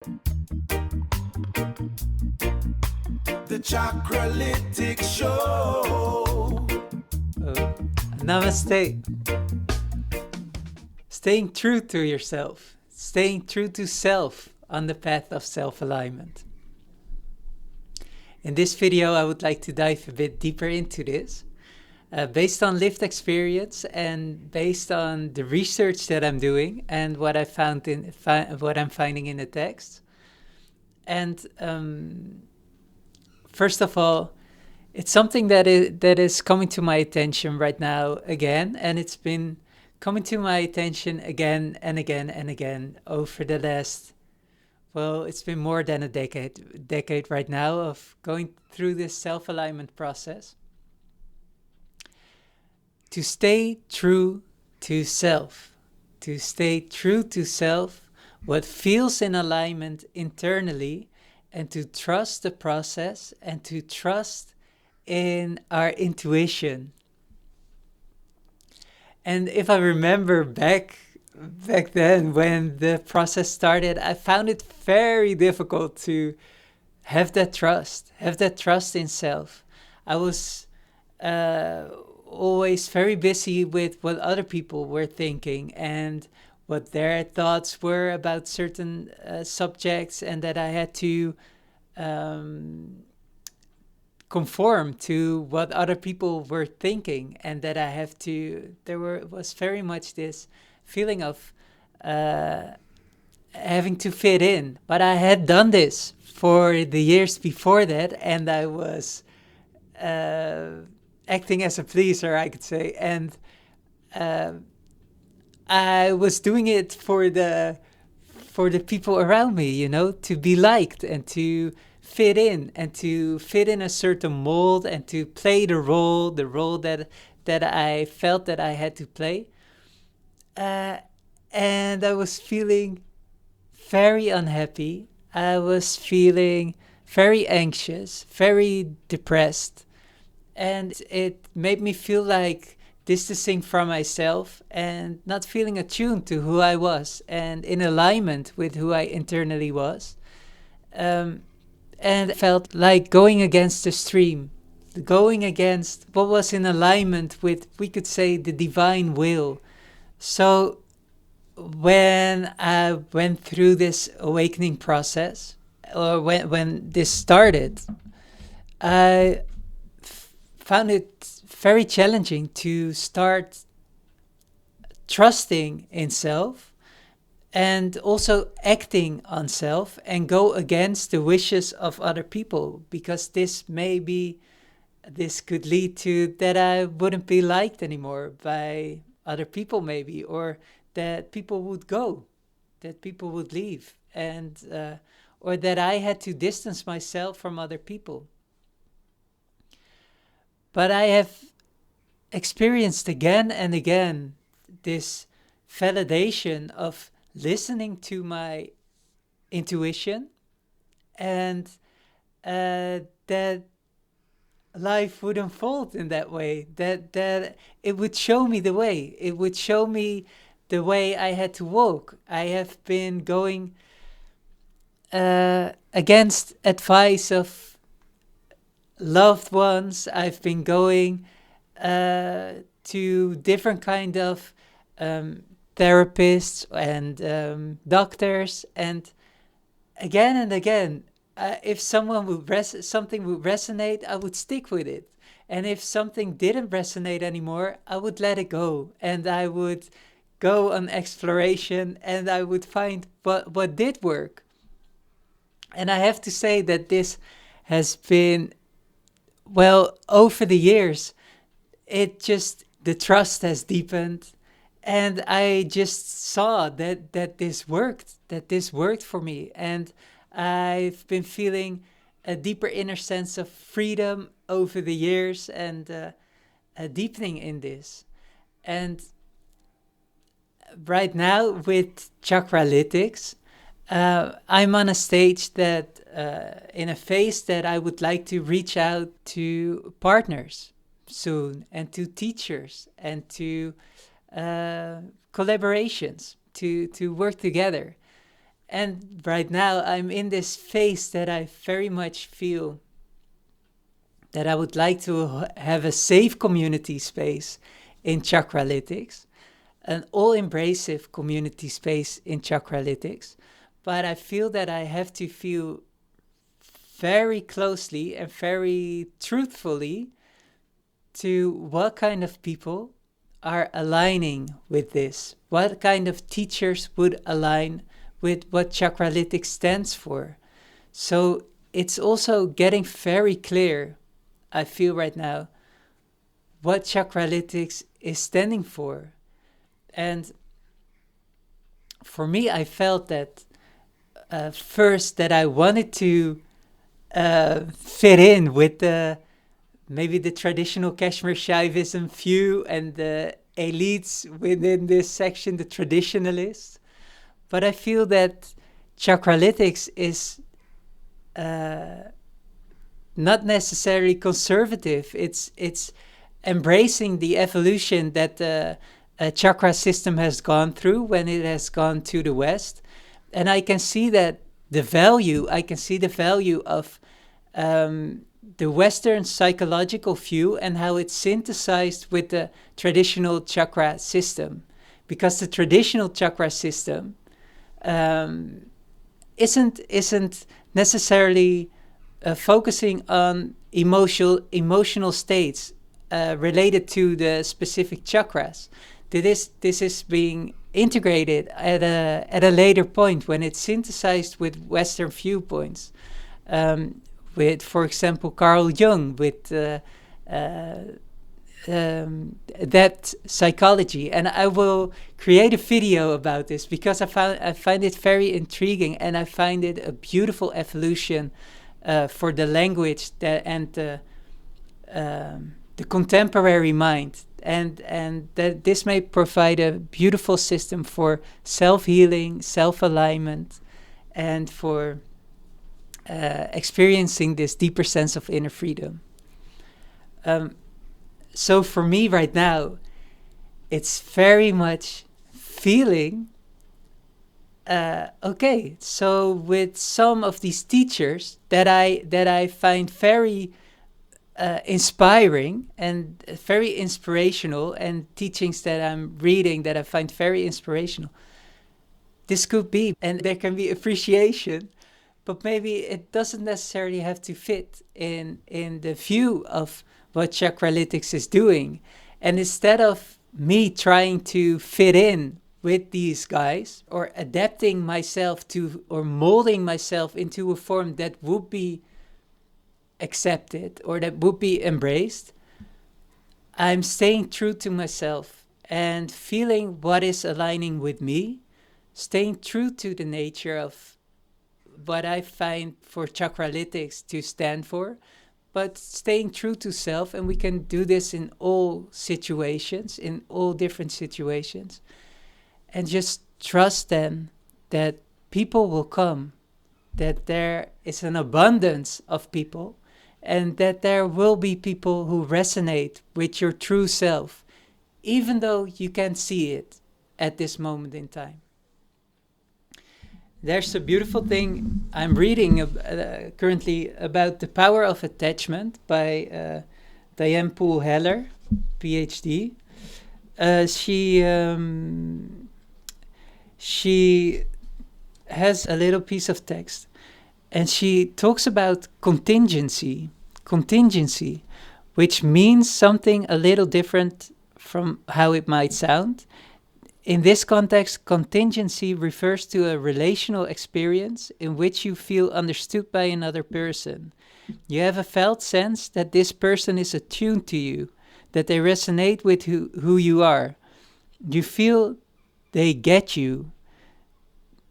The Chakralytics Show. Namaste. Staying true to yourself, staying true to self on the path of self-alignment. In this video, I would like to dive a bit deeper into this, based on lived experience and based on the research that I'm doing and what I found in what I'm finding in the text. And first of all, it's something that is coming to my attention right now again, and it's been coming to my attention again and again and again over the last, well, it's been more than a decade right now of going through this self-alignment process. To stay true to self, to stay true to self, what feels in alignment internally, and to trust the process and to trust in our intuition. And if I remember back then when the process started, I found it very difficult to have that trust in self. I was always very busy with what other people were thinking and what their thoughts were about certain subjects, and that I had to conform to what other people were thinking, and that I have to, was very much this feeling of having to fit in. But I had done this for the years before that, and I was acting as a pleaser, I could say, and I was doing it for the people around me, you know, to be liked and to fit in a certain mold and to play the role that I felt that I had to play. And I was feeling very unhappy. I was feeling very anxious, very depressed. And it made me feel like distancing from myself and not feeling attuned to who I was and in alignment with who I internally was. And it felt like going against the stream, going against what was in alignment with, we could say, the divine will. So when I went through this awakening process, or when this started, I found it very challenging to start trusting in self and also acting on self and go against the wishes of other people, because this could lead to that I wouldn't be liked anymore by other people, maybe, or that people would go, that people would leave, and or that I had to distance myself from other people. But I have experienced again and again this validation of listening to my intuition, and that life would unfold in that way, that it would show me the way. It would show me the way I had to walk. I have been going against advice of loved ones. I've been going to different kind of therapists and doctors, and again, if something would resonate, I would stick with it, and if something didn't resonate anymore, I would let it go, and I would go on exploration, and I would find what did work. And I have to say that this has been, well, over the years, the trust has deepened, and I just saw that this worked for me, and I've been feeling a deeper inner sense of freedom over the years, and a deepening in this. And right now with Chakralytics, I'm on a stage that, in a phase that I would like to reach out to partners soon, and to teachers, and to collaborations, to work together. And right now I'm in this phase that I very much feel that I would like to have a safe community space in Chakralytics, an all-embracive community space in Chakralytics. But I feel that I have to feel very closely and very truthfully to what kind of people are aligning with this, what kind of teachers would align with what Chakralytics stands for. So it's also getting very clear, I feel right now, what Chakralytics is standing for. And for me, I felt that first that I wanted to fit in with maybe the traditional Kashmir Shaivism view and the elites within this section, the traditionalists. But I feel that Chakralytics is not necessarily conservative. It's embracing the evolution that the chakra system has gone through when it has gone to the West. And I can see that the value of the Western psychological view and how it's synthesized with the traditional chakra system. Because the traditional chakra system isn't necessarily focusing on emotional states related to the specific chakras. This is being integrated at a later point when it's synthesized with Western viewpoints. With, for example, Carl Jung, with that psychology. And I will create a video about this because I find it very intriguing, and I find it a beautiful evolution for the language and the contemporary mind. And that this may provide a beautiful system for self-healing, self-alignment, and for experiencing this deeper sense of inner freedom. So for me right now, it's very much feeling, okay, so with some of these teachers that I find very inspiring and very inspirational, and teachings that I'm reading that I find very inspirational, this could be, and there can be appreciation, but maybe it doesn't necessarily have to fit in the view of what Chakralytics is doing. And instead of me trying to fit in with these guys or adapting myself to or molding myself into a form that would be accepted or that would be embraced, I'm staying true to myself and feeling what is aligning with me, staying true to the nature of what I find for Chakralytics to stand for, but staying true to self. And we can do this in all situations, in all different situations. And just trust then that people will come, that there is an abundance of people, and that there will be people who resonate with your true self, even though you can't see it at this moment in time. There's a beautiful thing I'm reading currently about The Power of Attachment by Diane Poole Heller, PhD. She has a little piece of text, and she talks about contingency, which means something a little different from how it might sound. In this context, contingency refers to a relational experience in which you feel understood by another person. You have a felt sense that this person is attuned to you, that they resonate with who you are. You feel they get you.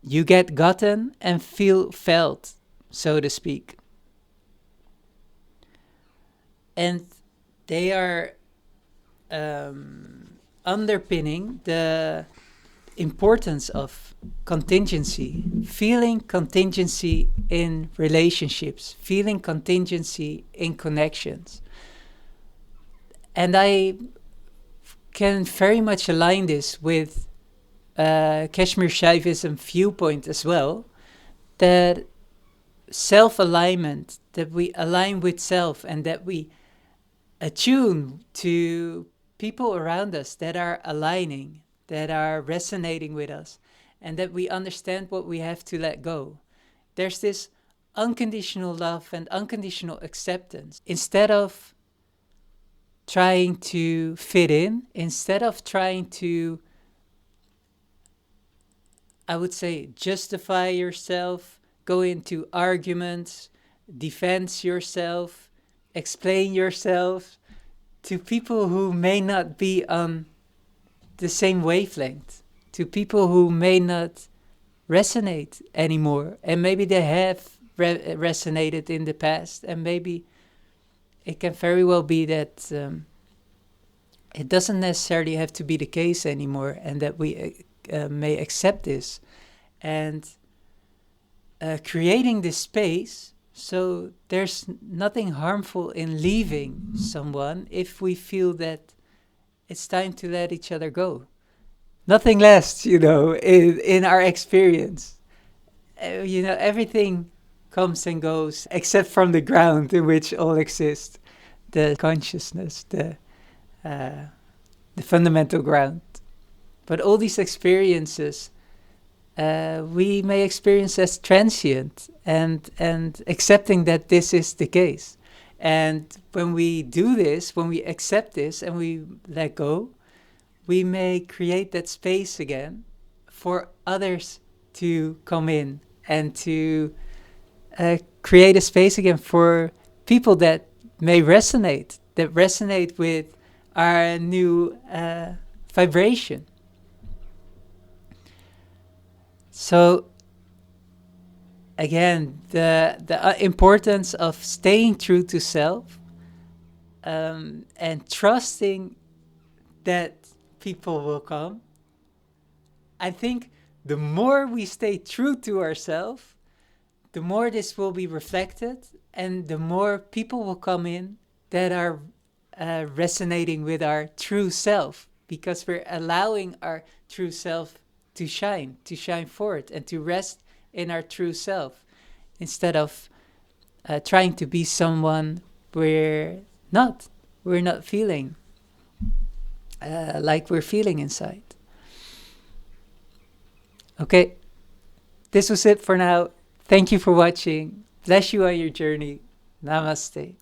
You get gotten and feel felt, so to speak. And they are underpinning the importance of contingency, feeling contingency in relationships, feeling contingency in connections. And I can very much align this with Kashmir Shaivism viewpoint as well, that self-alignment, that we align with self, and that we attune to people around us that are aligning, that are resonating with us, and that we understand what we have to let go. There's this unconditional love and unconditional acceptance. Instead of trying to fit in, instead of trying to, I would say, justify yourself, go into arguments, defend yourself, explain yourself to people who may not be on the same wavelength, to people who may not resonate anymore, and maybe they have resonated in the past, and maybe it can very well be that it doesn't necessarily have to be the case anymore, and that we may accept this, and creating this space so there's nothing harmful in leaving someone if we feel that it's time to let each other go. Nothing lasts, in our experience. Everything comes and goes, except from the ground in which all exist, the consciousness, the fundamental ground. But all these experiences, we may experience as transient, and accepting that this is the case. And when we do this, when we accept this and we let go, we may create that space again for others to come in, and to create a space again for people that may resonate, with our new vibration. So again, the importance of staying true to self, and trusting that people will come. I think the more we stay true to ourselves, the more this will be reflected, and the more people will come in that are resonating with our true self, because we're allowing our true self to shine forth, and to rest in our true self, instead of trying to be someone we're not feeling like we're feeling inside. Okay, this was it for now. Thank you for watching. Bless you on your journey. Namaste.